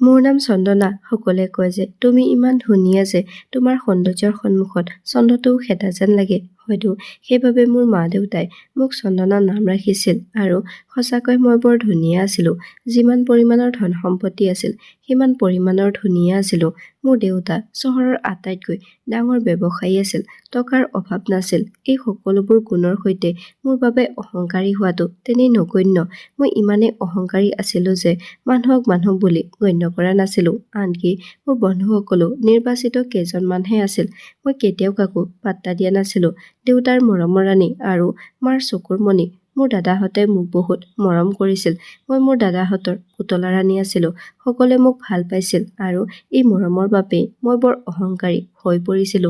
মোৰ নাম চন্দনা। সকলোৱে কয় যে তুমি ইমান ধুনীয়া যে তোমাৰ সৌন্দৰ্যৰ সন্মুখত চন্দ্ৰটোও খেদা যেন লাগে। হয়তো সেইবাবে মোৰ মা-দেউতাই মোক চন্দনা নাম ৰাখিছিল আৰু সঁচাকৈ মই বৰ ধুনীয়া আছিলো। যিমান পৰিমাণৰ ধন সম্পত্তি আছিল সিমান পৰিমাণৰ ধুনীয়া আছিলো। মোৰ দেউতা চহৰৰ আটাইতকৈ ডাঙৰ ব্যৱসায়ী আছিল। টকাৰ অভাৱ নাছিল। এই সকলোবোৰ গুণৰ সৈতে মোৰ বাবে অহংকাৰী হোৱাটো তেনেই নগণ্য। মই ইমানেই অহংকাৰী আছিলো যে মানুহক মানুহ বুলি গণ্য কৰা নাছিলো। আনকি মোৰ বন্ধুসকলো নিৰ্বাচিত কেইজনমানহে আছিল। মই কেতিয়াও কাকো পাত্তা দিয়া নাছিলো। দেউতাৰ মৰমৰ ৰাণী আৰু মাৰ চকুৰ মণি। মোৰ দাদাহঁতে মোক বহুত মৰম কৰিছিল। মই মোৰ দাদাহঁতৰ পুতলা ৰাণী আছিলো। সকলোৱে মোক ভাল পাইছিল আৰু এই মৰমৰ বাবেই মই বৰ অহংকাৰী হৈ পৰিছিলো।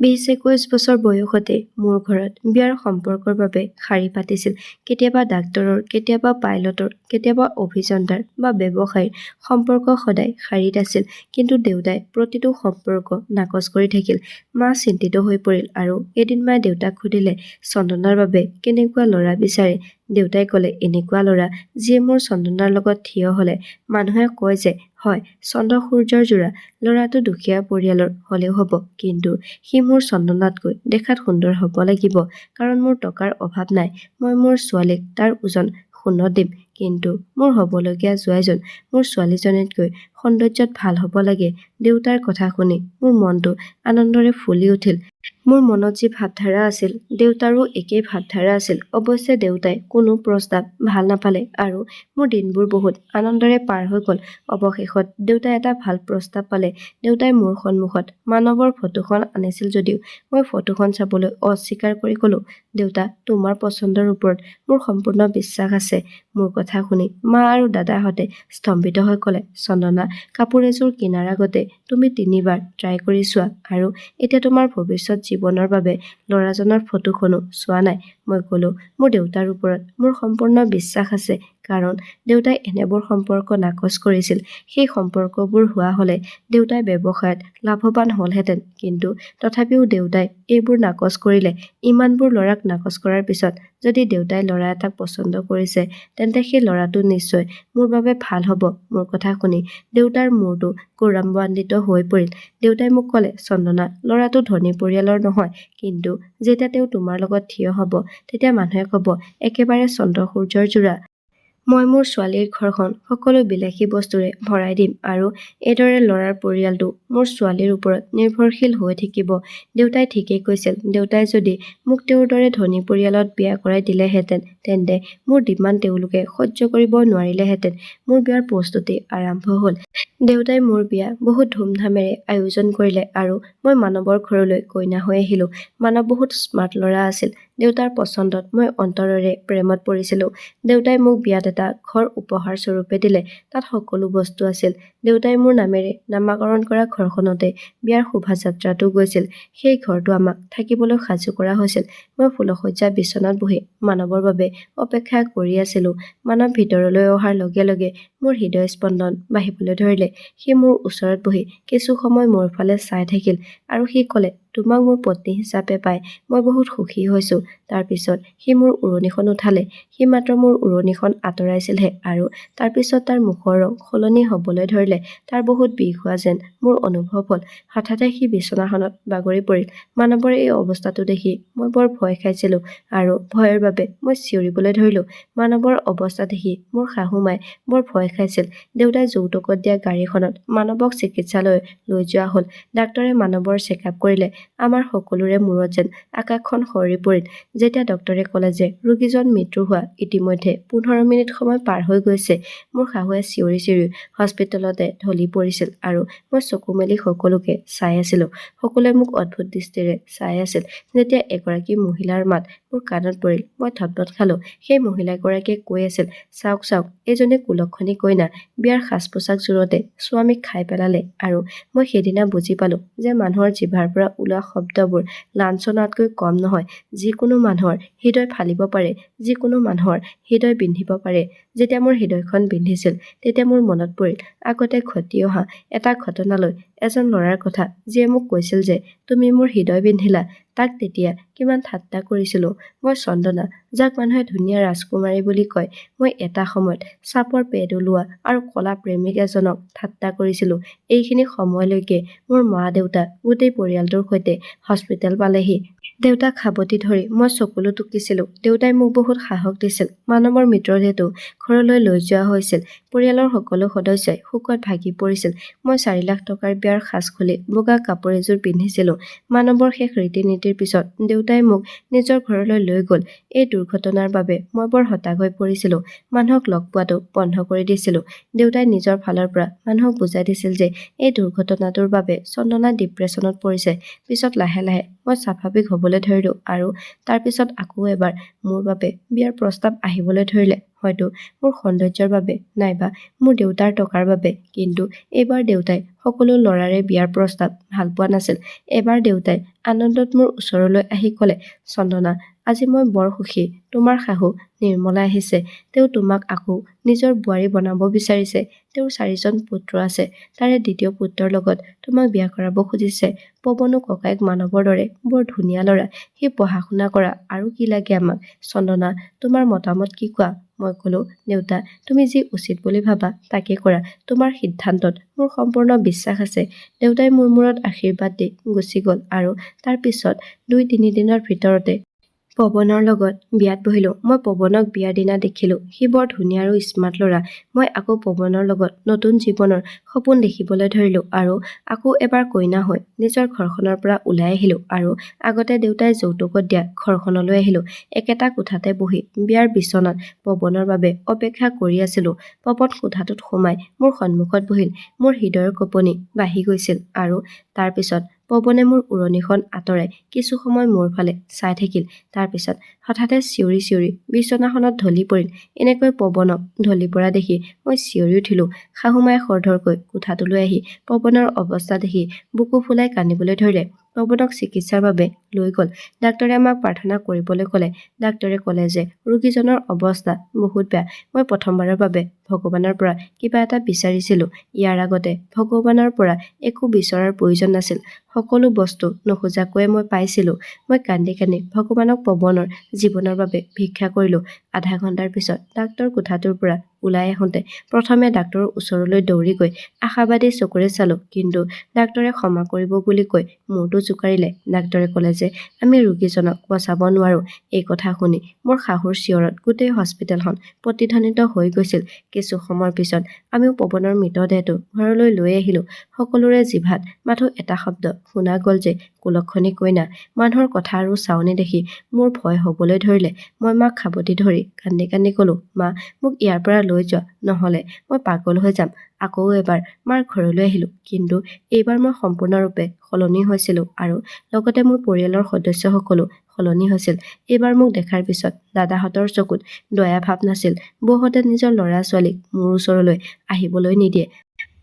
20-21 বছৰ বয়সতে মোৰ ঘৰত বিয়াৰ সম্পৰ্কৰ বাবে শাৰী পাতিছিল। কেতিয়াবা ডাক্তৰৰ, কেতিয়াবা পাইলটৰ, কেতিয়াবা অভিযন্তাৰ বা ব্যৱসায়ীৰ সম্পৰ্ক সদায় শাৰীত আছিল। কিন্তু দেউতাই প্ৰতিটো সম্পৰ্ক নাকচ কৰি থাকিল। মা চিন্তিত হৈ পৰিল আৰু এদিন মায়ে দেউতাক সুধিলে, চন্দনাৰ বাবে কেনেকুৱা ল'ৰা বিচাৰে? দেউতাই ক'লে, এনেকুৱা ল'ৰা যিয়ে মোৰ চন্দনাৰ লগত থিয় হ'লে মানুহে কয় যে হয় চন্দ্ৰ সূৰ্যৰ যোৰা। ল'ৰাটো দুখীয়া পৰিয়ালৰ হ'লেও হ'ব, কিন্তু সি মোৰ চন্দনাতকৈ দেখাত সুন্দৰ হ'ব লাগিব। কাৰণ মোৰ টকাৰ অভাৱ নাই। মই মোৰ ছোৱালীক তাৰ ওজন সোণত দিম। কিন্তু মোৰ হ'বলগীয়া জোৱাইজন মোৰ ছোৱালীজনীতকৈ সৌন্দৰ্যত ভাল হ'ব লাগে। দেউতাৰ কথা শুনি মোৰ মনটো আনন্দৰে ফুলি উঠিল। মোৰ মনত যি ভাৱধাৰা আছিল দেউতাৰো একেই ভাৱধাৰা আছিল। অৱশ্যে দেউতাই কোনো প্ৰস্তাৱ ভাল নাপালে আৰু মোৰ দিনবোৰ বহুত আনন্দৰে পাৰ হৈ গ'ল। অৱশেষত দেউতাই এটা ভাল প্ৰস্তাৱ পালে। দেউতাই মোৰ সন্মুখত মানৱৰ ফটোখন আনিছিল যদিও মই ফটোখন চাবলৈ অস্বীকাৰ কৰি ক'লো, দেউতা তোমাৰ পচন্দৰ ওপৰত মোৰ সম্পূৰ্ণ বিশ্বাস আছে। মোৰ কথা শুনি মা আৰু দাদাহঁতে স্তম্ভিত হৈ ক'লে, চন্দনা, কাপোৰ এযোৰ কিনাৰ আগতে তুমি 3বাৰ ট্ৰাই কৰি চোৱা আৰু এতিয়া তোমাৰ ভৱিষ্যত জীৱনৰ বাবে ল'ৰাজনৰ ফটোখনো চোৱা নাই। মই ক'লো, মোৰ দেউতাৰ ওপৰত মোৰ সম্পূৰ্ণ বিশ্বাস আছে। কাৰণ দেউতাই এনেবোৰ সম্পৰ্ক নাকচ কৰিছিল। সেই সম্পৰ্কবোৰ হোৱা হ'লে দেউতাই ব্যৱসায়ত লাভৱান হ'লহেঁতেন। কিন্তু তথাপিও দেউতাই এইবোৰ নাকচ কৰিলে। ইমানবোৰ ল'ৰাক নাকচ কৰাৰ পিছত যদি দেউতাই ল'ৰা এটাক পচন্দ কৰিছে তেন্তে সেই ল'ৰাটো নিশ্চয় মোৰ বাবে ভাল হ'ব। মোৰ কথা শুনি দেউতাৰ মূৰটো গৌৰৱান্বিত হৈ পৰিল। দেউতাই মোক ক'লে, চন্দনা, ল'ৰাটো ধনী পৰিয়ালৰ নহয়, কিন্তু যেতিয়া তেওঁ তোমাৰ লগত থিয় হ'ব তেতিয়া মানুহে ক'ব একেবাৰে চন্দ্ৰ সূৰ্যৰ যোৰা। মই মোৰ ছোৱালীৰ ঘৰখন সকলো বিলাসী বস্তুৰে ভৰাই দিম আৰু এইদৰে ল'ৰাৰ পৰিয়ালটো মোৰ ছোৱালীৰ ওপৰত নিৰ্ভৰশীল হৈ থাকিব। দেউতাই ঠিকেই কৈছিল। দেউতাই যদি মোক তেওঁৰ দৰে ধনী পৰিয়ালত বিয়া কৰাই দিলেহেঁতেন তেন্তে মোৰ ডিমাণ্ড তেওঁলোকে সহ্য কৰিব নোৱাৰিলেহেঁতেন। মোৰ বিয়াৰ প্ৰস্তুতি আৰম্ভ হ'ল। দেউতাই মোৰ বিয়া বহুত ধুমধামেৰে আয়োজন কৰিলে আৰু মই মানৱৰ ঘৰলৈ কইনা হৈ আহিলো। মানৱ বহুত স্মাৰ্ট ল'ৰা আছিল। দেউতাৰ পচন্দত মই অন্তৰেৰে প্ৰেমত পৰিছিলো। দেউতাই মোক বিয়াত এটা ঘৰ উপহাৰ স্বৰূপে দিলে। তাত সকলো বস্তু আছিল। দেউতাই মোৰ নামেৰে নামাকৰণ কৰা ঘৰখনতে বিয়াৰ শোভাযাত্ৰাটো গৈছিল। সেই ঘৰটো আমাক থাকিবলৈ সাজু কৰা হৈছিল। মই ফুলশয্যা বিচনাত বহি মানৱৰ বাবে অপেক্ষা কৰি আছিলো। মানৱ ভিতৰলৈ অহাৰ লগে লগে মোৰ হৃদয় স্পন্দন বাঢ়িবলৈ ধৰিলে। সি মোৰ ওচৰত বহি কিছু সময় মোৰ ফালে চাই থাকিল আৰু সি ক'লে, তোমাক মোৰ পত্নী হিচাপে পাই মই বহুত সুখী হৈছো। তাৰ পিছত সি মোৰ উৰণিখন উঠালে। সি মাত্ৰ মোৰ উৰণিখন আঁতৰাইছিলহে আৰু তাৰ পিছত তাৰ মুখৰ ৰং সলনি হ'বলৈ ধৰিলে। তাৰ বহুত বিষ হোৱা যেন মোৰ অনুভৱ হ'ল। হঠাতে সি বিচনাখনত বাগৰি পৰিল। মানৱৰ এই অৱস্থাটো দেখি মই বৰ ভয় খাইছিলো আৰু ভয়ৰ বাবে মই চিঞৰিবলৈ ধৰিলো। মানৱৰ অৱস্থা দেখি মোৰ শাহু মায়ে বৰ ভয় খাইছিল। দেউতাই যৌতুকত দিয়া গাড়ীখনত মানৱক চিকিৎসালয়লৈ লৈ যোৱা হ'ল। ডাক্তৰে মানৱৰ চেকআপ কৰিলে। আমাৰ সকলোৰে মূৰত যেন আকাশখন সৰি পৰিল যেতিয়া ডক্তৰে ক'লে যে ৰোগীজন মৃত্যু হোৱা ইতিমধ্যে 15 মিনিট সময় পাৰ হৈ গৈছে। মোৰ শাহুৱে চিঞৰি চিঞৰি হস্পিটেলতে ঢলি পৰিছিল আৰু মই চকু মেলি সকলোকে চাই আছিলো। সকলোৱে মোক অদ্ভুত দৃষ্টিৰে চাই আছিল। যেতিয়া এগৰাকী মহিলাৰ মাত মোৰ কাণত পৰিল মই থতমত খালো। সেই মহিলাগৰাকীয়ে কৈ আছিল, চাওক চাওক, এইজনী কুলক্ষণী কইনা বিয়াৰ সাজ-পোছাক জোৰতে স্বামীক খাই পেলালে। আৰু মই সেইদিনা বুজি পালো যে মানুহৰ জিভাৰ পৰা ওলোৱা শব্দবোৰ লাঞ্ছনাতকৈ কম নহয়। যিকোনো মানুহৰ হৃদয় ফালিব পাৰে, যিকোনো মানুহৰ হৃদয় বিন্ধিব পাৰে। যেতিয়া মোৰ হৃদয়খন বিন্ধিছিল তেতিয়া মোৰ মনত পৰিল আগতে ঘটি অহা এটা ঘটনালৈ, এজন ল'ৰাৰ কথা যিয়ে মোক কৈছিল যে তুমি মোৰ হৃদয় বিন্ধিলা। তাক তেতিয়া কিমান ঠাট্টা কৰিছিলোঁ। মই চন্দনা, যাক মানুহে ধুনীয়া ৰাজকুমাৰী বুলি কয়। মই এটা সময়ত চাপৰ পেড ওলোৱা আৰু কলা প্ৰেমিক এজনক ঠাট্টা কৰিছিলোঁ। এইখিনি সময়লৈকে মোৰ মা-দেউতা গোটেই পৰিয়ালটোৰ সৈতে হস্পিটেল পালেহি। দেউতাক সাৱটি ধৰি মই চকুলো টুকিছিলোঁ। দেউতাই মোক বহুত সাহস দিছিল। মানৱৰ মৃতদেহটো ঘৰলৈ লৈ যোৱা হৈছিল। পৰিয়ালৰ সকলো সদস্যই শোকত ভাগি পৰিছিল। মই 4 লাখ টকাৰ বিয়াৰ সাজ খুলি বগা কাপোৰ এযোৰ পিন্ধিছিলোঁ। মানৱৰ শেষ ৰীতি-নীতিৰ পিছত দেউতাই মোক নিজৰ ঘৰলৈ লৈ গ'ল। এই দুৰ্ঘটনাৰ বাবে মই বৰ হতাশ হৈ পৰিছিলোঁ। মানুহক লগ পোৱাটো বন্ধ কৰি দিছিলোঁ। দেউতাই নিজৰ ফালৰ পৰা মানুহক বুজাই দিছিল যে এই দুৰ্ঘটনাটোৰ বাবে চন্দনা ডিপ্ৰেছনত পৰিছে। পিছত লাহে লাহে মই স্বাভাৱিক হ'বলৈ ধৰিলোঁ আৰু তাৰ পিছত আকৌ এবাৰ মোৰ বাবে বিয়াৰ প্ৰস্তাৱ আহিবলৈ ধৰিলে। হয়তো মোৰ সৌন্দৰ্যৰ বাবে নাইবা মোৰ দেউতাৰ টকাৰ বাবে, কিন্তু এইবাৰ দেউতাই সকলো ল'ৰাৰে বিয়াৰ প্ৰস্তাৱ ভাল পোৱা নাছিল। এবাৰ দেউতাই আনন্দত মোৰ ওচৰলৈ আহি ক'লে, চন্দনা, আজি মই বৰ সুখী। তোমাৰ শাহু নিৰ্মলা আহিছে। তেওঁ তোমাক আকৌ নিজৰ বোৱাৰী বনাব বিচাৰিছে। তেওঁৰ 4জন পুত্ৰ আছে। তাৰে দ্বিতীয় পুত্ৰৰ লগত তোমাক বিয়া কৰাব খুজিছে। পৱনো ককায়েক মানৱৰ দৰে বৰ ধুনীয়া ল'ৰা। সি পঢ়া-শুনা কৰা, আৰু কি লাগে আমাক? চন্দনা, তোমাৰ মতামত কি কোৱা? মই ক'লো, দেউতা, তুমি যি উচিত বুলি ভাবা তাকে কৰা। তোমাৰ সিদ্ধান্তত মোৰ সম্পূৰ্ণ বিশ্বাস আছে। দেউতাই মোৰ মূৰত আশীৰ্বাদ দি গুচি গ'ল আৰু তাৰ পিছত 2-3 দিনৰ ভিতৰতে পৱনৰ লগত বিয়াত বহিলোঁ। মই পৱনক বিয়াৰ দিনা দেখিলোঁ। সি বৰ ধুনীয়া আৰু স্মাৰ্ট ল'ৰা। মই আকৌ পৱনৰ লগত নতুন জীৱনৰ সপোন দেখিবলৈ ধৰিলোঁ আৰু আকৌ এবাৰ কইনা হৈ নিজৰ ঘৰখনৰ পৰা ওলাই আহিলোঁ আৰু আগতে দেউতাই যৌতুকত দিয়া ঘৰখনলৈ আহিলোঁ। একেটা কোঠাতে বহি বিয়াৰ বিচনাত পৱনৰ বাবে অপেক্ষা কৰি আছিলোঁ। পৱন কোঠাটোত সোমাই মোৰ সন্মুখত বহিল। মোৰ হৃদয়ৰ কঁপনি বাঢ়ি গৈছিল আৰু তাৰ পিছত পৱনে মোৰ উৰণিখন আঁতৰাই কিছু সময় মোৰ ফালে চাই থাকিল। তাৰ পিছত হঠাতে চিঞৰি চিঞৰি বিচনাখনত ঢলি পৰিল। এনেকৈ পৱনক ঢলি পৰা দেখি মই চিঞৰি উঠিলোঁ। শাহুমায়ে খৰধৰকৈ কোঠাটোলৈ আহি পৱনৰ অৱস্থা দেখি বুকু ফুলাই কান্দিবলৈ ধৰিলে। পৱনক চিকিৎসাৰ বাবে লৈ গ'ল। ডাক্তৰে আমাক প্ৰাৰ্থনা কৰিবলৈ ক'লে। ডাক্তৰে ক'লে যে ৰোগীজনৰ অৱস্থা বহুত বেয়া। মই প্ৰথমবাৰৰ বাবে ভগৱানৰ পৰা কিবা এটা বিচাৰিছিলোঁ। ইয়াৰ আগতে ভগৱানৰ পৰা একো বিচৰাৰ প্ৰয়োজন নাছিল। সকলো বস্তু নোখোজাকৈয়ে মই পাইছিলোঁ। মই কান্দি কান্দি ভগৱানক পৱনৰ জীৱনৰ বাবে ভিক্ষা কৰিলোঁ। আধা ঘণ্টাৰ পিছত ডাক্তৰ কোঠাটোৰ পৰা ওলাই আহোঁতে প্ৰথমে ডাক্তৰৰ ওচৰলৈ দৌৰি গৈ আশাবাদী চকুৰে চালোঁ, কিন্তু ডাক্তৰে ক্ষমা কৰিব বুলি কৈ মূৰটো জোকাৰিলে। ডাক্তৰে ক'লে যে আমি ৰোগীজনক বচাব নোৱাৰোঁ। এই কথা শুনি মোৰ শাহুৰ চিঞৰত গোটেই হস্পিটেলখন প্ৰতিধ্বনিত হৈ গৈছিল। কিছু সময়ৰ পিছত আমিও পৱনৰ মৃতদেহটো ঘৰলৈ লৈ আহিলোঁ। সকলোৰে জিভাত মাথো এটা শব্দ শুনা গ'ল যে কুলক্ষণী কইনা। মানুহৰ কথা আৰু চাউনি দেখি মোৰ ভয় হ'বলৈ ধৰিলে। মই মাক সাৱটি ধৰি কান্দি কান্দি ক'লোঁ, মা, মোক ইয়াৰ পৰা লৈ যোৱা, নহ'লে মই পাগল হৈ যাম। আকৌ এবাৰ মাৰ ঘৰলৈ আহিলোঁ, কিন্তু এইবাৰ মই সম্পূৰ্ণৰূপে সলনি হৈছিলোঁ আৰু লগতে মোৰ পৰিয়ালৰ সদস্যসকলো সলনি হৈছিল। এইবাৰ মোক দেখাৰ পিছত দাদাহঁতৰ চকুত দয়া ভাৱ নাছিল। বৌহঁতে নিজৰ ল'ৰা-ছোৱালীক মোৰ ওচৰলৈ আহিবলৈ নিদিয়ে।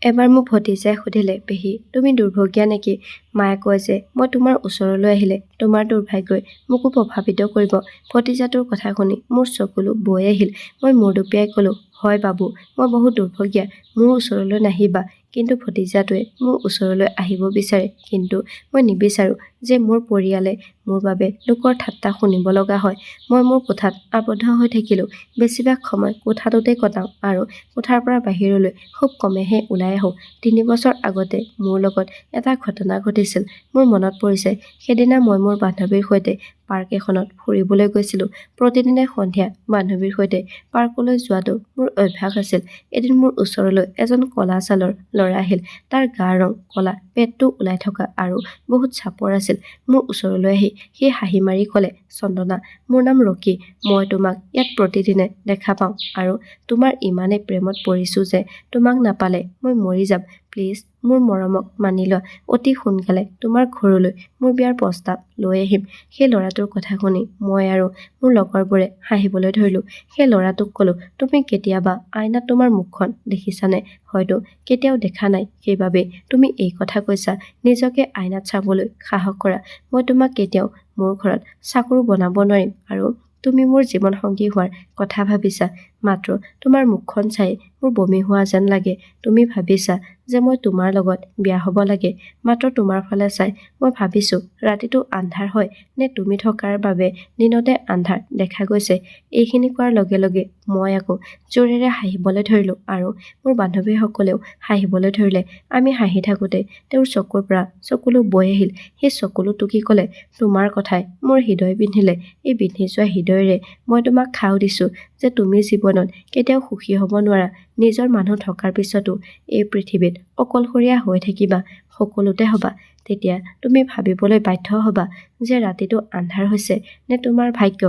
এবাৰ মোক ভতিজাই সুধিলে, পেহী, তুমি দুৰ্ভগীয়া নেকি? মায়ে কয় যে মই তোমাৰ ওচৰলৈ আহিলে তোমাৰ দুৰ্ভাগ্যই মোকো প্ৰভাৱিত কৰিব। ভতিজাটোৰ কথা শুনি মোৰ চকুলো বৈ আহিল। মই মূৰ দুপিয়াই ক'লোঁ, হয় বাবু, মই বহুত দুৰ্ভগীয়া। মোৰ ওচৰলৈ নাহিবা। কিন্তু ভতিজাটোৱে মোৰ ওচৰলৈ আহিব বিচাৰে, কিন্তু মই নিবিচাৰোঁ যে মোৰ পৰিয়ালে মোৰ বাবে লোকৰ ঠাট্টা শুনিব লগা হয়। মই মোৰ কোঠাত আবদ্ধ হৈ থাকিলোঁ। বেছিভাগ সময় কোঠাটোতে কটাওঁ আৰু কোঠাৰ পৰা বাহিৰলৈ খুব কমেহে ওলাই আহোঁ। 3 বছৰ আগতে মোৰ লগত এটা ঘটনা ঘটিছিল। মোৰ মনত পৰিছে, সেইদিনা মই মোৰ বান্ধৱীৰ সৈতে পাৰ্ক এখনত ফুৰিবলৈ গৈছিলোঁ। প্ৰতিদিনে সন্ধিয়া বান্ধৱীৰ সৈতে পাৰ্কলৈ যোৱাটো মোৰ অভ্যাস আছিল। এদিন মোৰ ওচৰলৈ এজন ক'লা ছালৰ ল'ৰা আহিল। তাৰ গাৰ ৰং ক'লা, পেটটো ওলাই থকা আৰু বহুত চাপৰ আছিল। মোৰ ওচৰলৈ আহি সি হাঁহি মাৰি ক'লে, চন্দনা, মোৰ নাম ৰকি। মই তোমাক ইয়াত প্ৰতিদিনে দেখা পাওঁ আৰু তোমাৰ ইমানেই প্ৰেমত পৰিছোঁ যে তোমাক নাপালে মই মৰি যাম। প্লিজ, মোৰ মৰমক মানি লোৱা। অতি সোনকালে তোমাৰ ঘৰলৈ মোৰ বিয়াৰ প্ৰস্তাৱ লৈ আহিম। সেই ল'ৰাটোৰ কথা শুনি মই আৰু মোৰ লগৰবোৰে হাঁহিবলৈ ধৰিলোঁ। সেই ল'ৰাটোক ক'লোঁ, তুমি কেতিয়াবা আইনাত তোমাৰ মুখখন দেখিছানে? হয়তো কেতিয়াও দেখা নাই, সেইবাবেই তুমি এই কথা কৈছা। নিজকে আইনাত চাবলৈ সাহস কৰা। মই তোমাক কেতিয়াও মোৰ ঘৰত চাকৰো বনাব নোৱাৰিম আৰু তুমি মোৰ জীৱন সংগী হোৱাৰ কথা ভাবিছা। মাত্ৰ তোমাৰ মুখখন চাই মোৰ বমি হোৱা যেন লাগে। তুমি ভাবিছা যে মই তোমাৰ লগত বিয়া হ'ব লাগে। মাত্ৰ তোমাৰ ফালে চাই মই ভাবিছো ৰাতিটো আন্ধাৰ হয় নে তুমি থকাৰ বাবে দিনতে আন্ধাৰ দেখা গৈছে। এইখিনি কোৱাৰ লগে লগে মই আকৌ জোৰেৰে হাঁহিবলৈ ধৰিলো আৰু মোৰ বান্ধৱীসকলেও হাঁহিবলৈ ধৰিলে। আমি হাঁহি থাকোঁতে তেওঁৰ চকুৰ পৰা চকুলো বৈ আহিল। সেই চকুলো টুকি ক'লে, তোমাৰ কথাই মোৰ হৃদয় বিন্ধিলে। এই বিন্ধি যোৱা হৃদয়েৰে মই তোমাক সাও দিছো যে তুমি জীৱনত কেতিয়াও সুখী হ'ব নোৱাৰা। নিজৰ মানুহ থকাৰ পিছতো এই পৃথিৱীত অকলশৰীয়া হৈ থাকিবা, সকলোতে হ'বা। তেতিয়া তুমি ভাবিবলৈ বাধ্য হ'বা যে ৰাতিটো আন্ধাৰ হৈছে নে তোমাৰ ভাগ্য।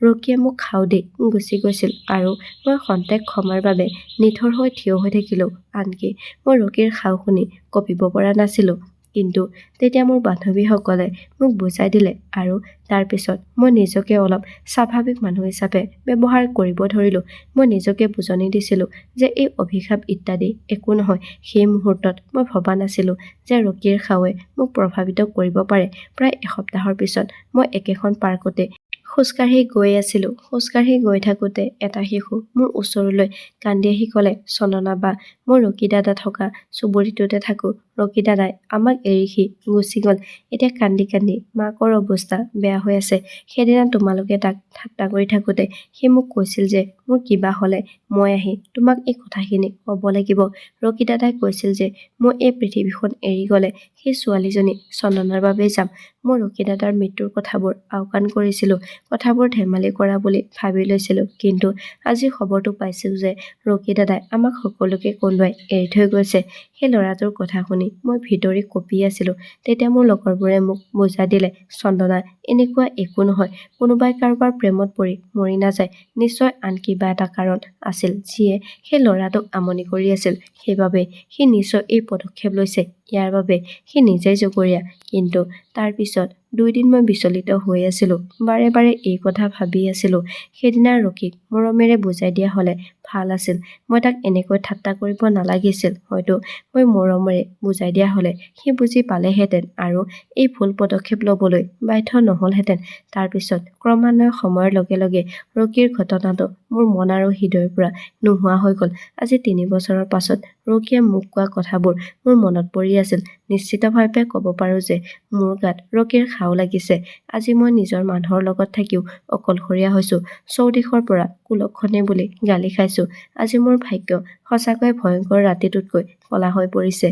ৰকীয়ে মোক সাও দি গুচি গৈছিল আৰু মই খন্তেক সময়ৰ বাবে নিথৰ হৈ থিয় হৈ থাকিলো। আনকি মই ৰকীৰ সাও শুনি কঁপিব পৰা নাছিলো। কিন্তু তেতিয়া মোৰ বান্ধৱীসকলে মোক বুজাই দিলে আৰু তাৰ পিছত মই নিজকে অলপ স্বাভাৱিক মানুহ হিচাপে ব্যৱহাৰ কৰিব ধৰিলো। মই নিজকে বুজনি দিছিলো যে এই অভিশাপ ইত্যাদি একো নহয়। সেই মুহূৰ্তত মই ভবা নাছিলো যে ৰকীৰ সাৱে মোক প্ৰভাৱিত কৰিব পাৰে। প্ৰায় এসপ্তাহৰ পিছত মই একেখন পাৰ্কতে খোজকাঢ়ি গৈ আছিলো। খোজকাঢ়ি গৈ থাকোঁতে এটা শিশু মোৰ ওচৰলৈ কান্দি আহি ক'লে, চন্দনা বা, মই ৰকী দাদা থকা চুবুৰীটোতে থাকো। ৰকী দাদাই আমাক এৰি সি গুচি গ'ল। এতিয়া কান্দি কান্দি মাকৰ অৱস্থা বেয়া হৈ আছে। সেইদিনা তোমালোকে তাক ঠাট্টা কৰি থাকোঁতে সি মোক কৈছিল যে মোৰ কিবা হ'লে মই আহি তোমাক এই কথাখিনি ক'ব লাগিব। ৰকী দাদাই কৈছিল যে মই এই পৃথিৱীখন এৰি গ'লে সেই ছোৱালীজনী চন্দনাৰ বাবেই যাম। মই ৰকী দাদাৰ মৃত্যুৰ কথাবোৰ আওকাণ কৰিছিলো, কথাবোৰ ধেমালি কৰা বুলি ভাবি লৈছিলো। কিন্তু আজি খবৰটো পাইছো যে ৰকী দাদাই আমাক সকলোকে কন্দুৱাই এৰি থৈ গৈছে। সেই ল'ৰাটোৰ কথা শুনি মই ভিতৰি কঁপি আছিলো। তেতিয়া মোৰ লগৰবোৰে মোক বুজাই দিলে, চন্দনা, এনেকুৱা একো নহয়। কোনোবাই কাৰোবাৰ প্ৰেমত পৰি মৰি নাযায়। নিশ্চয় আন কিবা এটা কাৰণ আছিল যিয়ে সেই ল'ৰাটোক আমনি কৰি আছিল। সেইবাবে সি নিশ্চয় এই পদক্ষেপ লৈছে। ইয়াৰ বাবে সি নিজেই জগৰীয়া। কিন্তু তাৰ পিছত 2 দিন মই বিচলিত হৈ আছিলো। বাৰে বাৰে এই কথা ভাবি আছিলো। সেইদিনা ৰকীক মৰমেৰে বুজাই দিয়া হ'লে ভাল আছিল। মই তাক এনেকৈ ঠাট্টা কৰিব নালাগিছিল। হয়তো মই মৰমেৰে বুজাই দিয়া হ'লে সি বুজি পালেহেঁতেন আৰু এই ভুল পদক্ষেপ ল'বলৈ বাধ্য নহ'লহেঁতেন। তাৰ পিছত ক্ৰমান্বয়ে সময়ৰ লগে লগে ৰকীৰ ঘটনাটো মোৰ মন আৰু হৃদয়ৰ পৰা নোহোৱা হৈ গ'ল। আজি 3 বছৰৰ পাছত ৰকীয়ে মোক কোৱা কথাবোৰ মোৰ মনত পৰি আছিল। নিশ্চিতভাৱে ক'ব পাৰো যে মোৰ গাত ৰকীৰ সাও লাগিছে। আজি মই নিজৰ মানুহৰ লগত থাকিও অকলশৰীয়া হৈছো। চৌদিশৰ পৰা কুলক্ষণী বুলি গালি খাইছো। আজি মোৰ ভাগ্য সঁচাকৈয়ে ভয়ংকৰ ৰাতিটোতকৈ ক'লা হৈ পৰিছে।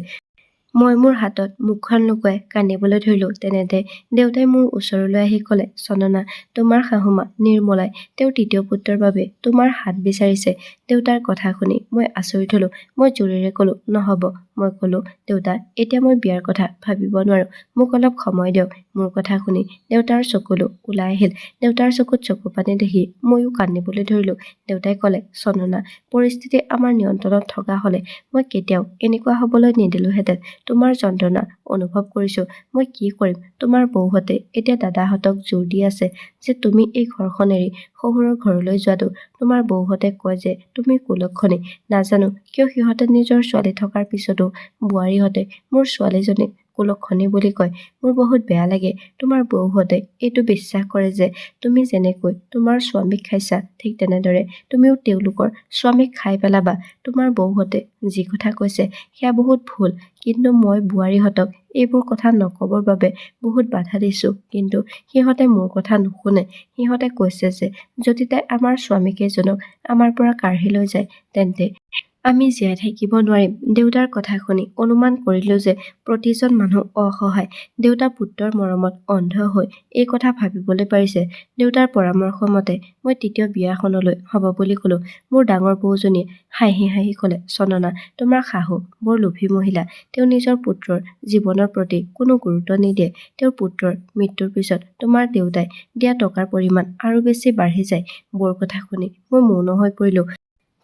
মই মোৰ হাতত মুখখন লুকুৱাই কান্দিবলৈ ধৰিলো। তেনেতে দেউতাই মোৰ ওচৰলৈ আহি ক'লে, চন্দনা, তোমাৰ শাহুমা নিৰ্মলাই তেওঁৰ 3য় পুত্ৰৰ বাবে তোমাৰ হাত বিচাৰিছে। দেউতাৰ কথা শুনি মই আচৰিত হলো। মই জোৰেৰে ক'লো, নহ'ব। মই ক'লো, দেউতা, এতিয়া মই বিয়াৰ কথা ভাবিব নোৱাৰো। মোক অলপ সময় দিয়ক। মোৰ কথা শুনি দেউতাৰ চকুলো ওলাই আহিল। দেউতাৰ চকুত চকু পানী দেখি ময়ো কান্দিবলৈ ধৰিলো। দেউতাই ক'লে, চন্দনা, পৰিস্থিতি আমাৰ নিয়ন্ত্ৰণত থকা হ'লে মই কেতিয়াও এনেকুৱা হ'বলৈ নিদিলোহেঁতেন। তোমাৰ যন্ত্ৰণা অনুভৱ কৰিছো। মই কি কৰিম? তোমাৰ বৌহঁতে এতিয়া দাদাহঁতক জোৰ দি আছে যে তুমি এই ঘৰখন এৰি শহুৰৰ ঘৰলৈ যোৱাটো। তোমাৰ বৌহঁতে কয় যে তুমি কুলক্ষণী। নাজানো কিয় সিহঁতে নিজৰ ছোৱালী থকাৰ পিছতো বোৱাৰীহঁতে মোৰ ছোৱালীজনীক কুলক্ষণী বুলি কয়। মোৰ বহুত বেয়া লাগে। তোমাৰ বৌহঁতে এইটো বিশ্বাস কৰে যে তুমি যেনেকৈ তোমাৰ স্বামীক খাইছা ঠিক তেনেদৰে তুমিও তেওঁলোকৰ স্বামীক খাই পেলাবা। তোমাৰ বৌহঁতে যি কথা কৈছে সেয়া বহুত ভুল। কিন্তু মই বোৱাৰীহঁতক এইবোৰ কথা নকবৰ বাবে বহুত বাধা দিছো। কিন্তু সিহঁতে মোৰ কথা নুশুনে। সিহঁতে কৈছে যে যদি তাই আমাৰ স্বামীকেইজনক আমাৰ পৰা কাঢ়ি লৈ যায় তেন্তে আমি জীয়াই থাকিব নোৱাৰিম। দেউতাৰ কথা শুনি অনুমান কৰিলো যে প্ৰতিজন মানুহ অসহায়। দেউতা পুত্ৰৰ মৰমত অন্ধ হৈ এই কথা ভাবিবলৈ পাৰিছে। দেউতাৰ পৰামৰ্শ মতে মই 3য় বিয়াখনলৈ হ'ব বুলি ক'লো। মোৰ ডাঙৰ বৌজনীয়ে হাঁহি হাঁহি ক'লে, চন্দনা, তোমাৰ শাহু বৰ লোভী মহিলা। তেওঁ নিজৰ পুত্ৰৰ জীৱনৰ প্ৰতি কোনো গুৰুত্ব নিদিয়ে। তেওঁৰ পুত্ৰৰ মৃত্যুৰ পিছত তোমাৰ দেউতাই দিয়া টকাৰ পৰিমাণ আৰু বেছি বাঢ়ি যায়। বৌৰ কথা শুনি মই মৌন হৈ পৰিলো।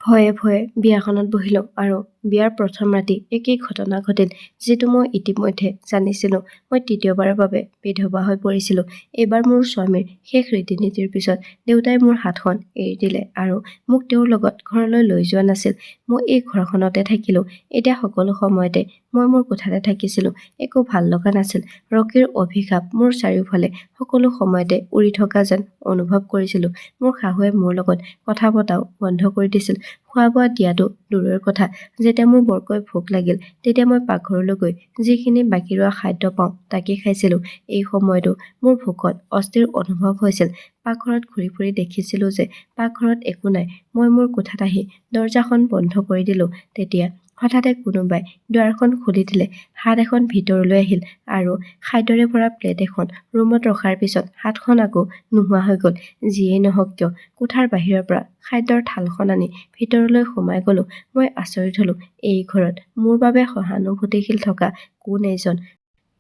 ভয়ে ভয়ে বিয়াখনত বহিলো আৰু বিয়াৰ প্ৰথম ৰাতি একেই ঘটনা ঘটিল, যিটো মই ইতিমধ্যে জানিছিলোঁ। মই তৃতীয়বাৰৰ বাবে বিধৱা হৈ পৰিছিলোঁ। এইবাৰ মোৰ স্বামীৰ শেষ ৰীতি-নীতিৰ পিছত দেউতাই মোৰ হাতখন এৰি দিলে আৰু মোক তেওঁৰ লগত ঘৰলৈ লৈ যোৱা নাছিল। মই এই ঘৰখনতে থাকিলোঁ। এতিয়া সকলো সময়তে মই মোৰ কোঠাতে থাকিছিলোঁ। একো ভাল লগা নাছিল। ৰকীৰ অভিশাপ মোৰ চাৰিওফালে সকলো সময়তে উৰি থকা যেন অনুভৱ কৰিছিলোঁ। মোৰ শাহুৱে মোৰ লগত কথা পতাও বন্ধ কৰি দিছিল। খোৱা-বোৱা দিয়াটো দূৰৰ কথা। যেতিয়া মোৰ বৰকৈ ভোক লাগিল, তেতিয়া মই পাকঘৰলৈ গৈ যিখিনি বাকী ৰোৱা খাদ্য পাওঁ তাকে খাইছিলোঁ। এই সময়তো মোৰ ভোকত অস্থিৰ অনুভৱ হৈছিল। পাকঘৰত ঘূৰি ফুৰি দেখিছিলোঁ যে পাকঘৰত একো নাই। মই মোৰ কোঠাত আহি দৰজাখন বন্ধ কৰি দিলোঁ। তেতিয়া হঠাতে কোনোবাই দুৱাৰখন খুলি দিলে। হাত এখন ভিতৰলৈ আহিল আৰু খাদ্যৰে ভৰা প্লেট এখন ৰুমত ৰখাৰ পিছত হাতখন আকৌ নোহোৱা হৈ গ'ল। যিয়েই নহওক কিয়, কোঠাৰ বাহিৰৰ পৰা খাদ্যৰ থালখন আনি ভিতৰলৈ সোমাই গ'লো। মই আচৰিত হ'লো, এই ঘৰত মোৰ বাবে সহানুভূতিশীল থকা কোন এইজন?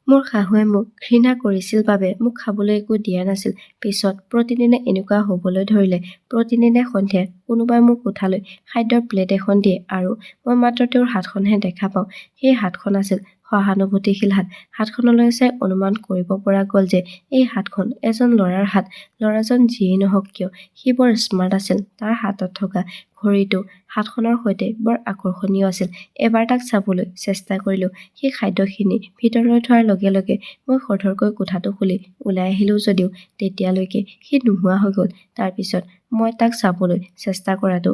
মোৰ শাহুৱে মোক ঘৃণা কৰিছিল বাবে মোক খাবলৈ একো দিয়া নাছিল। পিছত প্ৰতিদিনে এনেকুৱা হ'বলৈ ধৰিলে। প্ৰতিদিনে সন্ধিয়া কোনোবাই মোৰ কোঠালৈ খাদ্যৰ প্লেট এখন দিয়ে আৰু মই মাত্ৰ তেওঁৰ হাতখনহে দেখা পাওঁ। সেই হাতখন আছিল সহানুভূতিশীল হাত। হাতখনলৈ চাই অনুমান কৰিব পৰা গ'ল যে এই হাতখন এজন ল'ৰাৰ হাত। ল'ৰাজন যিয়েই নহওক কিয়, সি বৰ স্মাৰ্ট আছিল। তাৰ হাতত থকা ঘড়ীটো হাতখনৰ সৈতে বৰ আকৰ্ষণীয় আছিল। এবাৰ তাক চাবলৈ চেষ্টা কৰিলোঁ। সি খাদ্যখিনি ভিতৰলৈ থোৱাৰ লগে লগে মই খৰধৰকৈ কোঠাটো খুলি ওলাই আহিলোঁ যদিও তেতিয়ালৈকে সি নোহোৱা হৈ গ'ল। তাৰ পিছত মই তাক চাবলৈ চেষ্টা কৰাটো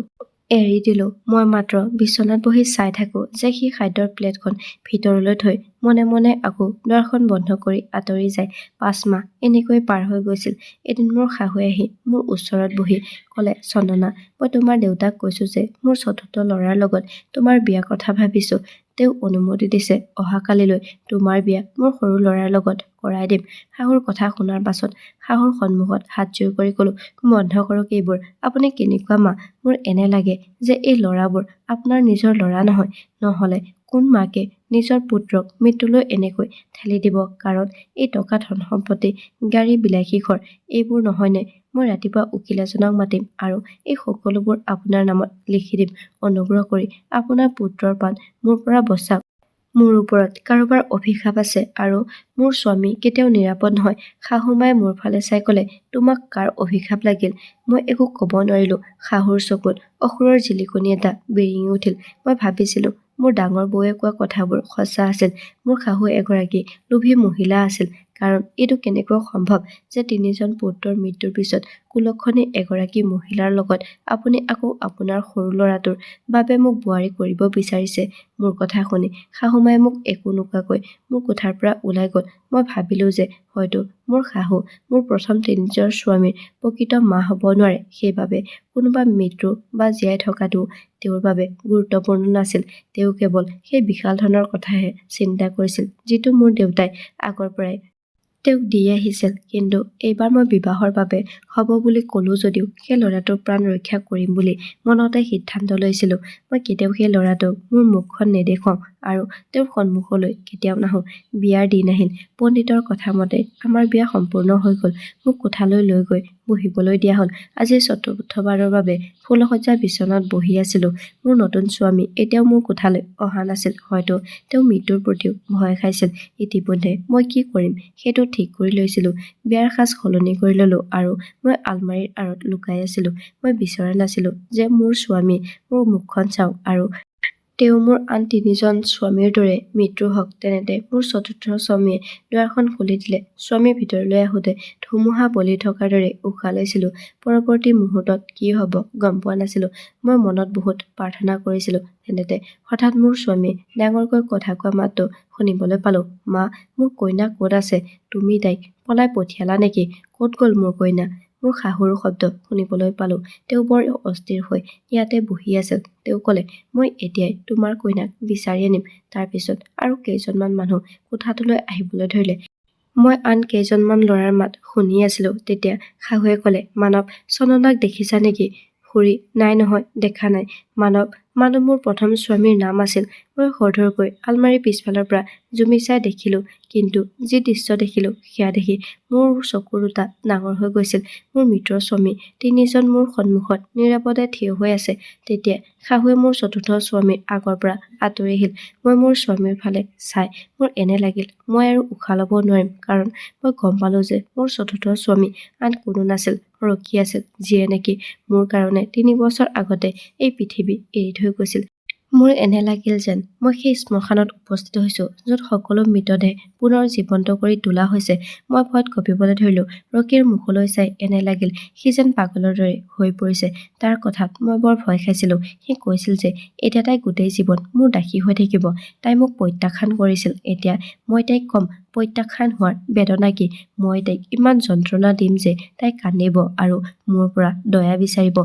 এৰি দিলোঁ। মই মাত্ৰ বিচনাত বহি চাই থাকোঁ যে সি খাদ্যৰ প্লেটখন ভিতৰলৈ থৈ মনে মনে আকৌ দুৱাৰখন বন্ধ কৰি আঁতৰি যায়। 5 মাহ এনেকৈ পাৰ হৈ গৈছিল। এদিন মোৰ শাহুৱে আহি মোৰ ওচৰত বহি ক'লে, চন্দনা, মই তোমাৰ দেউতাক কৈছোঁ যে মোৰ চতুৰ্থ ল'ৰাৰ লগত তোমাৰ বিয়া কথা ভাবিছোঁ। তেওঁ অনুমতি দিছে। অহাকালিলৈ তোমাৰ বিয়া মোৰ সৰু ল'ৰাৰ লগত কৰাই দিম। শাহুৰ কথা শুনাৰ পাছত শাহুৰ সন্মুখত হাত জোৰ কৰি ক'লো, বন্ধ কৰক এইবোৰ। আপুনি কেনেকুৱা মা? মোৰ এনে লাগে যে এই ল'ৰাবোৰ আপোনাৰ নিজৰ ল'ৰা নহয়। নহ'লে কোন মাকে নিজৰ পুত্ৰক মৃত্যুলৈ এনেকৈ ঠেলি দিব? কাৰণ এই টকা ধন সম্পত্তি, গাড়ী, বিলাসী ঘৰ এইবোৰ নহয়নে? মই ৰাতিপুৱা উকিল এজনক মাতিম আৰু এই সকলোবোৰ আপোনাৰ নামত লিখি দিম। অনুগ্ৰহ কৰি আপোনাৰ পুত্ৰৰ প্ৰাণ মোৰ পৰা বচাওক। মোৰ ওপৰত কাৰোবাৰ অভিশাপ আছে আৰু মোৰ স্বামী কেতিয়াও নিৰাপদ নহয়। শাহুমাই মোৰ ফালে চাই ক'লে, তোমাক কাৰ অভিশাপ লাগিল? মই একো ক'ব নোৱাৰিলোঁ। শাহুৰ চকুত অসুৰৰ জিলিকনি এটা বিৰিঙি উঠিল। মই ভাবিছিলোঁ মোৰ ডাঙৰ বৌয়ে কোৱা কথাবোৰ সঁচা আছিল। মোৰ শাহু এগৰাকী লোভী মহিলা আছিল। কাৰণ এইটো কেনেকৈ সম্ভৱ যে 3জন পুত্ৰৰ মৃত্যুৰ পিছত কুলক্ষণী এগৰাকী মহিলাৰ লগত আপুনি আকৌ আপোনাৰ সৰু ল'ৰাটোৰ বাবে মোক বোৱাৰী কৰিব বিচাৰিছে? মোৰ কথা শুনি শাহুমাই মোক একো নোকোৱাকৈ মোৰ কোঠাৰ পৰা ওলাই গ'ল। মই ভাবিলোঁ যে হয়তো মোৰ শাহু মোৰ প্ৰথম 3জন স্বামীৰ প্ৰকৃত মা হ'ব নোৱাৰে। সেইবাবে কোনোবা মৃত্যু বা জীয়াই থকাটো তেওঁৰ বাবে গুৰুত্বপূৰ্ণ নাছিল। তেওঁ কেৱল সেই বিশাল ধনৰ কথাহে চিন্তা কৰিছিল, যিটো মোৰ দেউতাই আগৰ পৰাই তেওঁক দি আহিছিল। কিন্তু এইবাৰ মই বিবাহৰ বাবে হ'ব বুলি ক'লোঁ যদিও সেই ল'ৰাটোৰ প্ৰাণ ৰক্ষা কৰিম বুলি মনতে সিদ্ধান্ত লৈছিলোঁ। মই কেতিয়াও সেই ল'ৰাটোক মোৰ মুখখন নেদেখুৱাওঁ আৰু তেওঁৰ সন্মুখলৈ কেতিয়াও নাহোঁ। বিয়াৰ দিন আহিল। পণ্ডিতৰ কথা মতে আমাৰ বিয়া সম্পূৰ্ণ হৈ গ'ল। মোক কোঠালৈ লৈ গৈ বহিবলৈ দিয়া হ'ল। আজি চতুৰ্থবাৰৰ বাবে ফুলসজ্জা বিচনাত বহি আছিলোঁ। মোৰ নতুন স্বামী এতিয়াও মোৰ কোঠালৈ অহা নাছিল। হয়তো তেওঁ মৃত্যুৰ প্ৰতিও ভয় খাইছিল। ইতিমধ্যে মই কি কৰিম সেইটো ঠিক কৰি লৈছিলোঁ। বিয়াৰ সাজ সলনি কৰি ল'লোঁ আৰু মই আলমাৰীৰ আঁৰত লুকাই আছিলোঁ। মই বিচৰা নাছিলোঁ যে মোৰ স্বামীয়ে মোৰ মুখখন চাওক আৰু তেওঁ মোৰ আন 3জন স্বামীৰ দৰে মৃত্যু হওক। তেনেতে মোৰ চতুৰ্থ স্বামীয়ে দুৱাৰখন খুলি দিলে। স্বামী ভিতৰলৈ আহোঁতে ধুমুহা বলি থকাৰ দৰে উশাহ লৈছিলোঁ। পৰৱৰ্তী মুহূৰ্তত কি হ'ব গম পোৱা নাছিলোঁ। মই মনত বহুত প্ৰাৰ্থনা কৰিছিলোঁ। তেনেতে হঠাৎ মোৰ স্বামীয়ে ডাঙৰকৈ কথা কোৱা মাতটো শুনিবলৈ পালোঁ। মা, মোৰ কইনা ক'ত আছে? তুমি তাইক পলাই পঠিয়ালা নেকি? ক'ত গ'ল মোৰ কইনা? মোৰ শাহুৰ শব্দ শুনিবলৈ পালোঁ। তেওঁ বৰ অস্থিৰ হৈ ইয়াতে বহি আছিল। তেওঁ ক'লে, মই এতিয়াই তোমাৰ কইনাক বিচাৰি আনিম। তাৰ পিছত আৰু কেইজনমান মানুহ কোঠাটোলৈ আহিবলৈ ধৰিলে। মই আন কেইজনমান ল'ৰাৰ মাত শুনি আছিলোঁ। তেতিয়া শাহুৱে ক'লে, মানৱ, চন্দনাক দেখিছা নেকি? খুৰী নাই নহয়, দেখা নাই। মানৱ মোৰ প্ৰথম স্বামীৰ নাম আছিল। মই খৰধৰকৈ আলমাৰীৰ পিছফালৰ পৰা জুমি চাই দেখিলোঁ, কিন্তু যি দৃশ্য দেখিলোঁ সেয়া দেখি মোৰ চকুৰ দুটা ডাঙৰ হৈ গৈছিল। মোৰ মৃতৰ স্বামী তিনিজন মোৰ সন্মুখত নিৰাপদে থিয় হৈ আছে। তেতিয়া শাহুৱে মোৰ চতুৰ্থ স্বামীৰ আগৰ পৰা আঁতৰি আহিল। মই মোৰ স্বামীৰ ফালে চাই মোৰ এনে লাগিল মই আৰু উশাহ ল'ব নোৱাৰিম, কাৰণ মই গম পালোঁ যে মোৰ চতুৰ্থ স্বামী আন কোনো নাছিল, ৰকী আছিল, যিয়ে নেকি মোৰ কাৰণে ৩ বছৰ আগতে এই পৃথিৱী এৰি থৈ গৈছিল। মোৰ এনে লাগিল যেন মই সেই শ্মশানত উপস্থিত হৈছোঁ, য'ত সকলো মৃতদেহ পুনৰ জীৱন্ত কৰি তোলা হৈছে। মই ভয়ত কঁপিবলৈ ধৰিলোঁ। ৰকীৰ মুখলৈ চাই এনে লাগিল সি যেন পাগলৰ দৰে হৈ পৰিছে। তাৰ কথাত মই বৰ ভয় খাইছিলোঁ। সি কৈছিল যে এতিয়া তাই গোটেই জীৱন মোৰ দাসী হৈ থাকিব। তাই মোক প্ৰত্যাখ্যান কৰিছিল, এতিয়া মই তাইক ক'ম প্ৰত্যাখ্যান হোৱাৰ বেদনা কি। মই তাইক ইমান যন্ত্ৰণা দিম যে তাই কান্দিব আৰু মোৰ পৰা দয়া বিচাৰিব।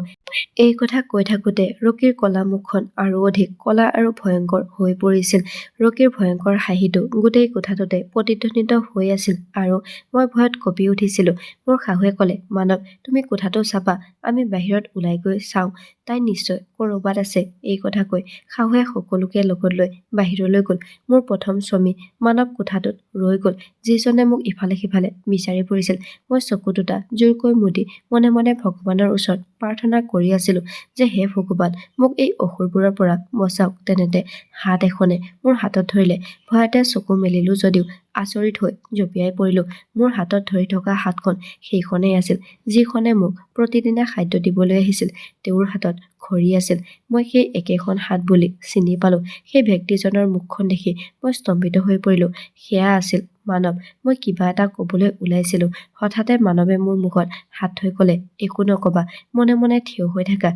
এই কথা কৈ থাকোঁতে ৰকীৰ ক'লা মুখখন আৰু অধিক ক'লা আৰু ভয়ংকৰ হৈ পৰিছিল। ৰকীৰ ভয়ংকৰ হাঁহিটো গোটেই কোঠাটোতে প্ৰতিধ্বনিত হৈ আছিল আৰু মই ভয়ত কঁপি উঠিছিলোঁ। মোৰ শাহুৱে ক'লে, মানৱ, তুমি কোঠাটো চাবা, আমি বাহিৰত ওলাই গৈ চাওঁ, তাই নিশ্চয় ক'ৰবাত আছে। এই কথা কৈ শাহুৱে সকলোকে লগত লৈ বাহিৰলৈ গ'ল। মোৰ প্ৰথম স্বামী মানৱ কোঠাটোত ৰৈ গ'ল, যিজনে মোক ইফালে সিফালে বিচাৰি ফুৰিছিল। মই চকু দুটা জোৰকৈ মুদি মনে মনে ভগৱানৰ ওচৰত প্ৰাৰ্থনা কৰি আছিলোঁ যে হে ভগৱান, মোক এই অসুৰবোৰৰ পৰা বচাওক। তেনেতে হাত এখনে মোৰ হাতত ধৰিলে। ভয়তে চকু মেলিলোঁ যদিও আচৰিত হৈ জঁপিয়াই পৰিলোঁ। মোৰ হাতত ধৰি থকা হাতখন সেইখনেই আছিল যিখনে মোক প্ৰতিদিনে খাদ্য দিবলৈ আহিছিল। তেওঁৰ হাতত ঘড়ী আছিল। মই সেই একেখন হাত বুলি চিনি পালোঁ। সেই ব্যক্তিজনৰ মুখখন দেখি মই স্তম্ভিত হৈ পৰিলোঁ। সেয়া আছিল মানৱ। মই কিবা এটা ক'বলৈ ওলাইছিলোঁ, হঠাতে মানৱে মোৰ মুখত হাত থৈ ক'লে, একো নক'বা, মনে মনে থিয় হৈ থাকা।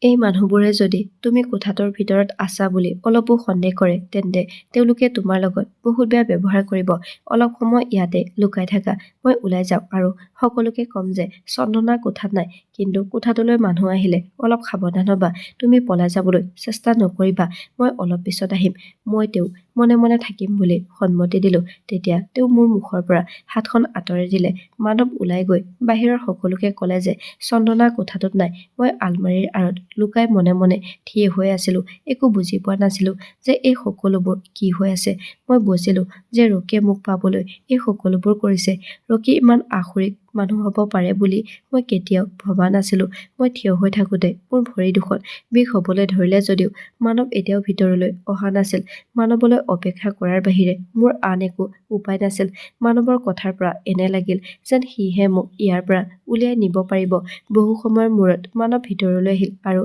এই মানুহবোৰে যদি তুমি কোঠাটোৰ ভিতৰত আছা বুলি অলপো সন্দেহ কৰে, তেন্তে তেওঁলোকে তোমাৰ লগত বহুত বেয়া ব্যৱহাৰ কৰিব। অলপ সময় ইয়াতে লুকাই থাকা। মই ওলাই যাওঁ আৰু সকলোকে ক'ম যে চন্দনা কোঠাত নাই, কিন্তু কোঠাটোলৈ মানুহ আহিলে অলপ সাৱধান হ'বা। তুমি পলাই যাবলৈ চেষ্টা নকৰিবা। মই অলপ পিছত আহিম। মই তেওঁ মনে মনে থাকিম বুলি সন্মতি দিলোঁ। তেতিয়া তেওঁ মোৰ মুখৰ পৰা হাতখন আঁতৰাই দিলে। মানৱ ওলাই গৈ বাহিৰৰ সকলোকে ক'লে যে চন্দনা কোঠাটোত নাই। মই আলমাৰীৰ আঁৰত লুকাই মনে মনে থিয় হৈ আছিলোঁ। একো বুজি পোৱা নাছিলোঁ যে এই সকলোবোৰ কি হৈ আছে। মই বুজিলোঁ যে ৰকীয়ে মোক পাবলৈ এই সকলোবোৰ কৰিছে। ৰকী ইমান আসুৰিক মানুহ হ'ব পাৰে বুলি মই কেতিয়াও ভবা নাছিলোঁ। মই থিয় হৈ থাকোঁতে মোৰ ভৰি দুখন বিষ হ'বলৈ ধৰিলে যদিও মানৱ এতিয়াও ভিতৰলৈ অহা নাছিল। মানৱলৈ অপেক্ষা কৰাৰ বাহিৰে মোৰ আন একো উপায় নাছিল। মানৱৰ কথাৰ পৰা এনে লাগিল যেন সিহে মোক ইয়াৰ পৰা উলিয়াই নিব পাৰিব। বহু সময়ৰ মূৰত মানৱ ভিতৰলৈ আহিল আৰু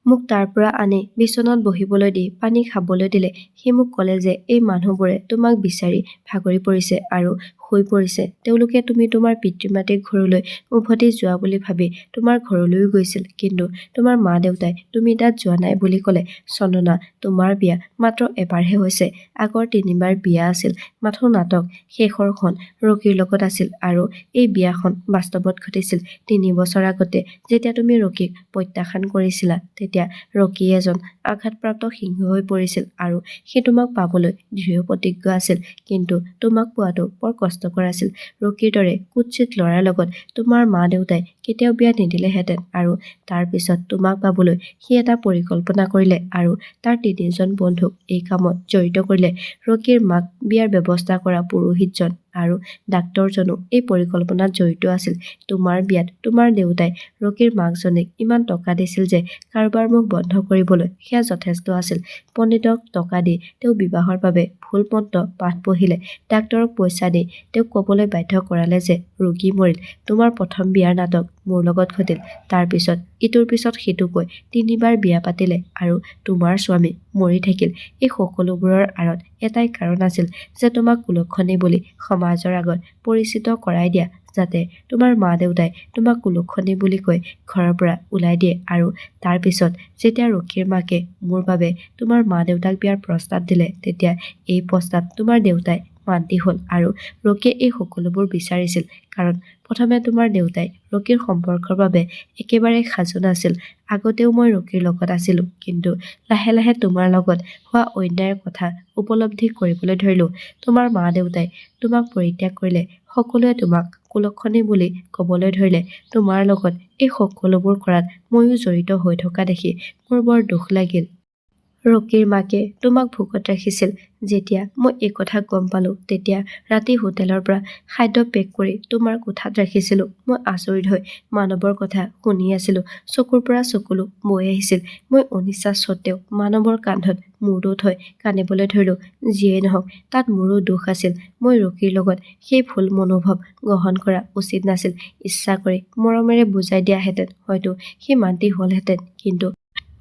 মোক তাৰ পৰা আনি বিচনাত বহিবলৈ দি পানী খাবলৈ দিলে। সি মোক ক'লে যে এই মানুহবোৰে তোমাক বিচাৰি ভাগৰি পৰিছে আৰু শুই পৰিছে। তেওঁলোকে তুমি তোমাৰ পিতৃ-মাতৃৰ ঘৰলৈ উভতি যোৱা বুলি ভাবি তোমাৰ ঘৰলৈও গৈছিল, কিন্তু তোমাৰ মা-দেউতাই তুমি তাত যোৱা নাই বুলি ক'লে। চন্দনা, তোমাৰ বিয়া মাত্ৰ এবাৰহে হৈছে। আগৰ 3বাৰ বিয়া আছিল মাথো নাটক। শেষৰখন ৰকীৰ লগত আছিল আৰু এই বিয়াখন বাস্তৱত ঘটিছিল 3 বছৰ আগতে। যেতিয়া তুমি ৰকীক প্ৰত্যাখ্যান কৰিছিলা, তেতিয়া ৰকী এজন আঘাতপ্ৰাপ্ত সিংহ হৈ পৰিছিল আৰু সি তোমাক পাবলৈ দৃঢ় প্ৰতিজ্ঞ আছিল, কিন্তু তোমাক পোৱাটো বৰ কষ্টকৰ আছিল। ৰকীৰ দৰে কুৎসিত ল'ৰাৰ লগত তোমাৰ মা-দেউতাই কেতিয়াও বিয়া নিদিলেহেঁতেন আৰু তাৰ পিছত তোমাক পাবলৈ সি এটা পৰিকল্পনা কৰিলে আৰু তাৰ 3জন বন্ধুক এই কামত জড়িত কৰিলে। ৰকীৰ মাক বিয়াৰ ব্যৱস্থা কৰা পুৰোহিতজন আৰু ডাক্তৰজনো এই পৰিকল্পনাত জড়িত আছিল। তোমাৰ বিয়াত তোমাৰ দেউতাই ৰকীৰ মাকজনীক ইমান টকা দিছিল যে কাৰোবাৰ মুখ বন্ধ কৰিবলৈ সেয়া যথেষ্ট আছিল। পণ্ডিতক টকা দি তেওঁ বিবাহৰ বাবে ভুল মন্ত্ৰ পাঠ পঢ়িলে। ডাক্তৰক পইচা দি তেওঁক ক'বলৈ বাধ্য কৰালে যে ৰোগী মৰিল। তোমাৰ প্ৰথম বিয়াৰ নাটক মোৰ লগত ঘটিল। তাৰ পিছত ইটোৰ পিছত সিটোকৈ 3বাৰ বিয়া পাতিলে আৰু তোমাৰ স্বামী মৰি থাকিল। এই সকলোবোৰৰ আঁৰত এটাই কাৰণ আছিল যে তোমাক কুলক্ষণী বুলি সমাজৰ আগত পৰিচিত কৰাই দিয়া, যাতে তোমাৰ মা-দেউতাই তোমাক কুলক্ষণী বুলি কৈ ঘৰৰ পৰা ওলাই দিয়ে। আৰু তাৰ পিছত যেতিয়া ৰকীৰ মাকে মোৰ বাবে তোমাৰ মা-দেউতাক বিয়াৰ প্ৰস্তাৱ দিলে, তেতিয়া এই প্ৰস্তাৱ তোমাৰ দেউতাই মান্তি হ'ল আৰু ৰকীয়ে এই সকলোবোৰ বিচাৰিছিল, কাৰণ প্ৰথমে তোমাৰ দেউতাই ৰকীৰ সম্পৰ্কৰ বাবে একেবাৰে সাজু নাছিল। আগতেও মই ৰকীৰ লগত আছিলোঁ, কিন্তু লাহে লাহে তোমাৰ লগত হোৱা অন্যায়ৰ কথা উপলব্ধি কৰিবলৈ ধৰিলোঁ। তোমাৰ মা-দেউতাই তোমাক পৰিত্যাগ কৰিলে। সকলোৱে তোমাক কুলক্ষণী বুলি ক'বলৈ ধৰিলে। তোমাৰ লগত এই সকলোবোৰ কৰাত ময়ো জড়িত হৈ থকা দেখি মোৰ বৰ দুখ লাগিল। ৰকীৰ মাকে তোমাক ভোকত ৰাখিছিল। যেতিয়া মই এই কথা গম পালোঁ তেতিয়া ৰাতি হোটেলৰ পৰা খাদ্য পেক কৰি তোমাৰ কোঠাত ৰাখিছিলোঁ। মই আচৰিত হৈ মানৱৰ কথা শুনি আছিলোঁ। চকুৰ পৰা চকুলো বৈ আহিছিল। মই অনিচ্ছা সত্ত্বেও মানৱৰ কান্ধত মূৰটো থৈ কান্দিবলৈ ধৰিলোঁ। যিয়েই নহওক তাত মোৰো দোষ আছিল। মই ৰকীৰ লগত সেই ভুল মনোভাৱ গ্ৰহণ কৰা উচিত নাছিল। ইচ্ছা কৰি মৰমেৰে বুজাই দিয়াহেঁতেন হয়তো সি মান্তি হ'লহেঁতেন। কিন্তু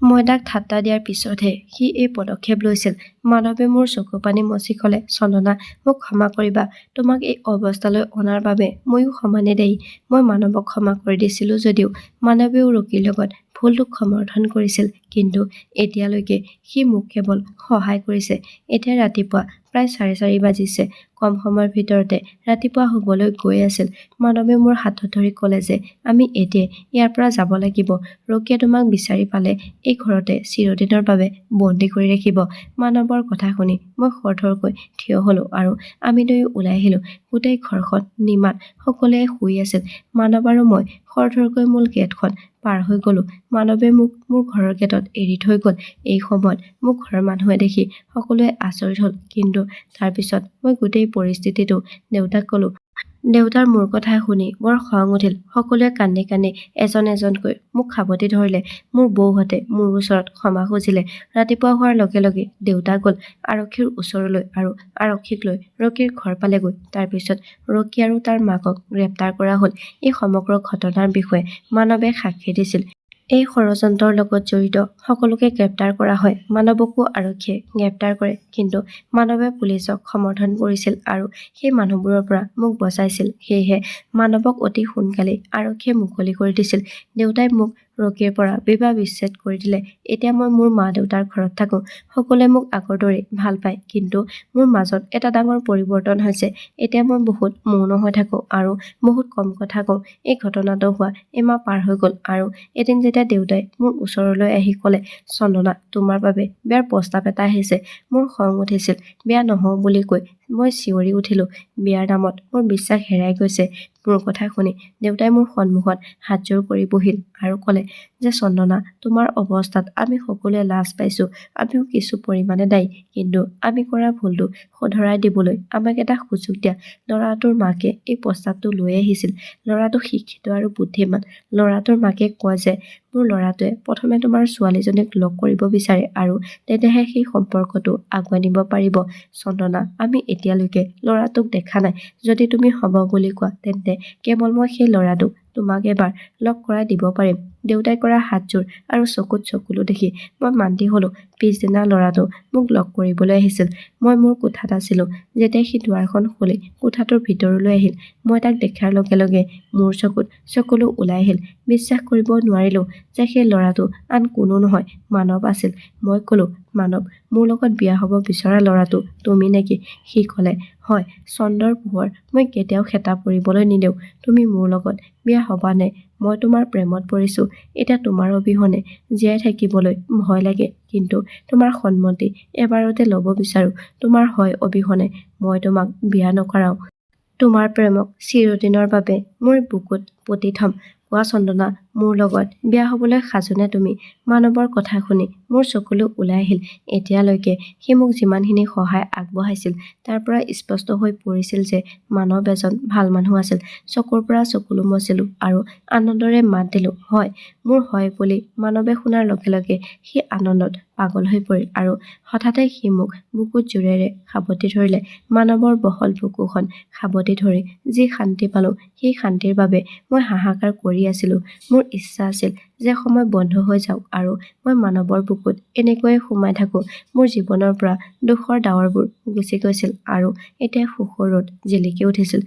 মই তাক ঠাট্টা দিয়াৰ পিছতহে সি এই পদক্ষেপ লৈছিল। মানৱে মোৰ চকু পানী মচি ক'লে, চন্দনা, মোক ক্ষমা কৰিবা। তোমাক এই অৱস্থালৈ অনাৰ বাবে ময়ো সমানে দায়ী। মই মানৱক ক্ষমা কৰি দিছিলোঁ যদিও মানৱেও ৰকীৰ লগত ভুলটোক সমৰ্থন কৰিছিল। কিন্তু এতিয়ালৈকে সি মোক কেৱল সহায় কৰিছে। এতিয়া ৰাতিপুৱা প্ৰায় 4:30 বাজিছে। কম সময়ৰ ভিতৰতে ৰাতিপুৱা হ'বলৈ গৈ আছিল। মানৱে মোৰ হাতত ধৰি ক'লে যে আমি এতিয়াই ইয়াৰ পৰা যাব লাগিব। ৰকীয়ে তোমাক বিচাৰি পালে এই ঘৰতে চিৰদিনৰ বাবে বন্দী কৰি ৰাখিব। মানৱৰ কথা শুনি মই খৰধৰকৈ থিয় হ'লো আৰু আমি দুয়ো ওলাই আহিলো। গোটেই ঘৰখন নিমাত, সকলোৱে শুই আছিল। মানৱ আৰু মই খৰধৰকৈ মূল গেটখন পাৰ হৈ গ'লো। মানৱে মোক মোৰ ঘৰৰ গেটত এৰি থৈ গ'ল। এই সময়ত মোক ঘৰৰ মানুহে দেখি সকলোৱে আচৰিত হ'ল। কিন্তু তাৰ পিছত মই গোটেই পৰিস্থিতিটো দেউতাক ক'লো। দেউতাৰ মোৰ কথা শুনি বৰ খং উঠিল। সকলোৱে কান্দি কান্দি এজন এজনকৈ মোক সাবটি ধৰিলে। মোৰ বৌহঁতে মোৰ ওচৰত ক্ষমা খুজিলে। ৰাতিপুৱা হোৱাৰ লগে লগে দেউতা গ'ল আৰক্ষীৰ ওচৰলৈ আৰু আৰক্ষীক লৈ ৰকীৰ ঘৰ পালেগৈ। তাৰ পিছত ৰকী আৰু তাৰ মাকক গ্ৰেপ্তাৰ কৰা হ'ল। এই সমগ্ৰ ঘটনাৰ বিষয়ে মানৱে সাক্ষী দিছিল। এই ষড়যন্ত্ৰৰ লগত জড়িত সকলোকে গ্ৰেপ্তাৰ কৰা হয়। মানৱকো আৰক্ষীয়ে গ্ৰেপ্তাৰ কৰে। কিন্তু মানৱে পুলিচক সমৰ্থন কৰিছিল আৰু সেই মানুহবোৰৰ পৰা মোক বচাইছিল। সেয়েহে মানৱক অতি সোনকালেই আৰক্ষীয়ে মুকলি কৰি দিছিল। দেউতাই মোক ৰকীৰ পৰা বিবাহ বিচ্ছেদ কৰি দিলে। এতিয়া মই মোৰ মা দেউতাৰ ঘৰত থাকোঁ। সকলোৱে মোক আগৰ দৰেই ভাল পায়। কিন্তু মোৰ মাজত এটা ডাঙৰ পৰিৱৰ্তন হৈছে। এতিয়া মই বহুত মৌন হৈ থাকোঁ আৰু বহুত কম কথা কওঁ। এই ঘটনাটো হোৱা এমাহ পাৰ হৈ গ'ল আৰু এদিন যেতিয়া দেউতাই মোৰ ওচৰলৈ আহি ক'লে, চন্দনা, তোমাৰ বাবে বিয়াৰ প্ৰস্তাৱ এটা আহিছে। মোৰ খং উঠিছিল। বিয়া নহওঁ বুলি কৈ মই চিঞৰি উঠিলোঁ। বিয়াৰ নামত মোৰ বিশ্বাস হেৰাই গৈছে। মোৰ কথা শুনি দেউতাই মোৰ সন্মুখত হাতযোৰ কৰি বহিল আৰু ক'লে যে চন্দনা, তোমাৰ অৱস্থাত আমি সকলোৱে লাজ পাইছোঁ। আমিও কিছু পৰিমাণে দায়ী। কিন্তু আমি কৰা ভুলটো শুধৰাই দিবলৈ আমাক এটা সুযোগ দিয়া। ল'ৰাটোৰ মাকে এই প্ৰস্তাৱটো লৈ আহিছিল। ল'ৰাটো শিক্ষিত আৰু বুদ্ধিমান। ল'ৰাটোৰ মাকে কয় যে মোৰ ল'ৰাটোৱে প্ৰথমে তোমাৰ ছোৱালীজনীক লগ কৰিব বিচাৰে আৰু তেতিয়াহে সেই সম্পৰ্কটো আগুৱাই নিব পাৰিব। চন্দনা, আমি এতিয়ালৈকে ল'ৰাটোক দেখা নাই। যদি তুমি হ'ব বুলি কোৱা তেন্তে কেৱল মই সেই ল'ৰাটোক তোমাক এবাৰ লগ কৰাই দিব পাৰিম। দেউতাই কৰা হাতযোৰ আৰু চকুত চকুলো দেখি মই মান্তি হ'লোঁ। পিছদিনা ল'ৰাটো মোক লগ কৰিবলৈ আহিছিল। মই মোৰ কোঠাত আছিলোঁ। যেতিয়া সি দুৱাৰখন খুলি কোঠাটোৰ ভিতৰলৈ আহিল, মই তাক দেখাৰ লগে লগে মোৰ চকুত চকুলো ওলাই আহিল। বিশ্বাস কৰিব নোৱাৰিলোঁ যে সেই ল'ৰাটো আন কোনো নহয়, মানৱ আছিল। মই ক'লো, মানৱ, মোৰ লগত বিয়া হ'ব বিচৰা ল'ৰাটো তুমি নেকি? সি ক'লে, হয়। চন্দ্ৰৰ পোহৰ মই কেতিয়াও খেতা পৰিবলৈ নিদিওঁ। তুমি মোৰ লগত বিয়া হ'বানে? মই তোমাৰ প্ৰেমত পৰিছোঁ। এতিয়া তোমাৰ অবিহনে জীয়াই থাকিবলৈ ভয় লাগে। কিন্তু তোমাৰ সন্মতি এবাৰতে ল'ব বিচাৰোঁ। তোমাৰ হয় অবিহনে মই তোমাক বিয়া নকৰাওঁ। তোমাৰ প্ৰেমক চিৰদিনৰ বাবে মোৰ বুকুত পুতি থ'ম। কোৱা চন্দনা, মোৰ লগত বিয়া হ'বলৈ সাজুনে তুমি? মানৱৰ কথা শুনি মোৰ চকুলো ওলাই আহিল। এতিয়ালৈকে সি মোক যিমানখিনি সহায় আগবঢ়াইছিল তাৰ পৰা স্পষ্ট হৈ পৰিছিল যে মানৱ এজন ভাল মানুহ আছিল। চকুৰ পৰা চকুলো মচিলোঁ আৰু আনন্দৰে মাত দিলোঁ, হয়। মোৰ হয় বুলি মানৱে শুনাৰ লগে লগে সি আনন্দত পাগল হৈ পৰিল আৰু হঠাতে সি মোক বুকুত জোৰেৰে সাবটি ধৰিলে। মানৱৰ বহল বুকুখন সাবটি ধৰি যি শান্তি পালোঁ, সেই শান্তিৰ বাবে মই হাহাকাৰ কৰি আছিলোঁ। মোৰ ইচ্ছা আছিল যে সময় বন্ধ হৈ যাওক আৰু মই মানৱৰ বুকুত এনেকৈয়ে সোমাই থাকোঁ। মোৰ জীৱনৰ পৰা দুখৰ ডাৱৰবোৰ গুচি গৈছিল আৰু এতিয়া সুখৰ ৰ'দ জিলিকি উঠিছিল।